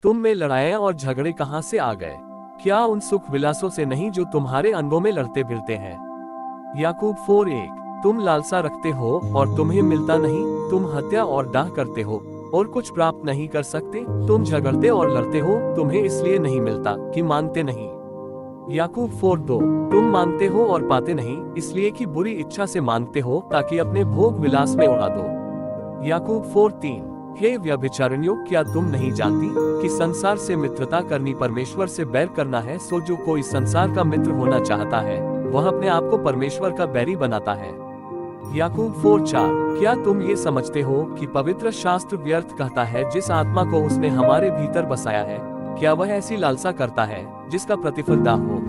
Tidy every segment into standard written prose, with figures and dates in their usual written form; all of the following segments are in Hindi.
तुम में लड़ाइयाँ और झगड़े कहाँ से आ गए? क्या उन सुख विलासों से नहीं जो तुम्हारे अंगों में लड़ते भिड़ते हैं? याकूब 4:1। तुम लालसा रखते हो और तुम्हें मिलता नहीं, तुम हत्या और डाह करते हो और कुछ प्राप्त नहीं कर सकते, तुम झगड़ते और लड़ते हो, तुम्हें इसलिए नहीं मिलता कि मांगते नहीं। याकूब 4:2। तुम मांगते हो और पाते नहीं, इसलिए कि बुरी इच्छा से मांगते हो ताकि अपने भोग विलास में उड़ा दो। याकूब 4:3। हे व्यभिचारिणियों, क्या तुम नहीं जानती कि संसार से मित्रता करनी परमेश्वर से बैर करना है? सो जो कोई संसार का मित्र होना चाहता है वह अपने आप को परमेश्वर का बैरी बनाता है। याकूब 4:4। क्या तुम ये समझते हो कि पवित्र शास्त्र व्यर्थ कहता है जिस आत्मा को उसने हमारे भीतर बसाया है, क्या वह ऐसी लालसा करता है जिसका प्रतिफल दाह हो?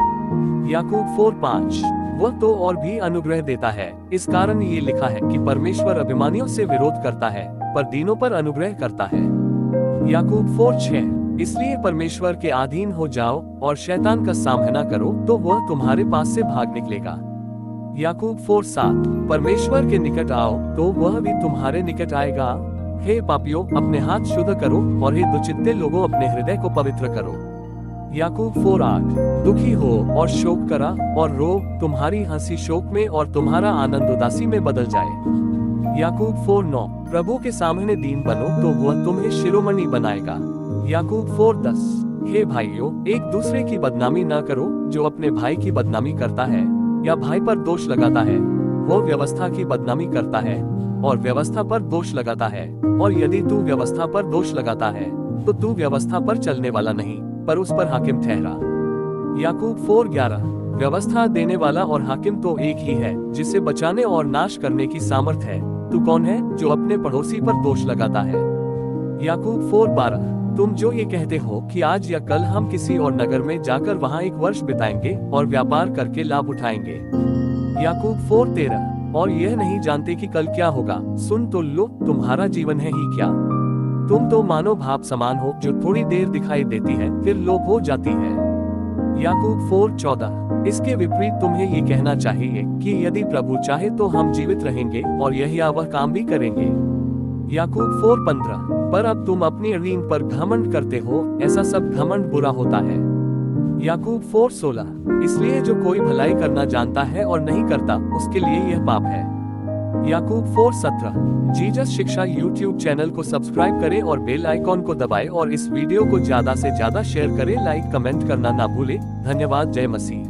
याकूब 4:5। वह तो और भी अनुग्रह देता है, इस कारण ये लिखा है कि परमेश्वर अभिमानियों से विरोध करता है पर दीनों पर अनुग्रह करता है। याकूब 4:6। इसलिए परमेश्वर के अधीन हो जाओ और शैतान का सामना करो तो वह तुम्हारे पास से भाग निकलेगा। याकूब 4:7। परमेश्वर के निकट आओ तो वह भी तुम्हारे निकट आएगा। हे पापियों, अपने हाथ शुद्ध करो और हे दुचित्ते लोगों, अपने हृदय को पवित्र करो। याकूब 4:8। दुखी हो और शोक करा और रो, तुम्हारी हंसी शोक में और तुम्हारा आनंद उदासी में बदल जाए। याकूब 4:9। प्रभु के सामने दीन बनो तो वह तुम्हें शिरोमणि बनाएगा। याकूब 4:10। हे भाइयों, एक दूसरे की बदनामी न करो, जो अपने भाई की बदनामी करता है या भाई पर दोष लगाता है वो व्यवस्था की बदनामी करता है और व्यवस्था पर दोष लगाता है, और यदि तू व्यवस्था पर दोष लगाता है तो तू व्यवस्था पर चलने वाला नहीं पर उस पर हाकिम ठहरा। याकूब 4:11। व्यवस्था देने वाला और हाकिम तो एक ही है, जिसे बचाने और नाश करने की सामर्थ है। तू कौन है जो अपने पड़ोसी पर दोष लगाता है? याकूब 4:12। तुम जो ये कहते हो कि आज या कल हम किसी और नगर में जाकर वहाँ 1 वर्ष बिताएंगे और व्यापार करके लाभ उठाएंगे। याकूब 4:13। और यह नहीं जानते कि कल क्या होगा, सुन तो लो, तुम्हारा जीवन है ही क्या? तुम तो मानो भाप समान हो जो थोड़ी देर दिखाई देती है फिर लोप हो जाती है। याकूब 4:14। इसके विपरीत तुम्हें ये कहना चाहिए कि यदि प्रभु चाहे तो हम जीवित रहेंगे और यही वह काम भी करेंगे। याकूब 4:15। पर अब तुम अपनी ऋण पर घमंड करते हो, ऐसा सब घमंड बुरा होता है। याकूब 4:16। इसलिए जो कोई भलाई करना जानता है और नहीं करता, उसके लिए यह पाप है। याकूब 4:17। जीसस शिक्षा YouTube चैनल को सब्सक्राइब करें और बेल आइकॉन को दबाएं और इस वीडियो को ज्यादा से ज्यादा शेयर करें, लाइक कमेंट करना ना भूलें। धन्यवाद। जय मसीह।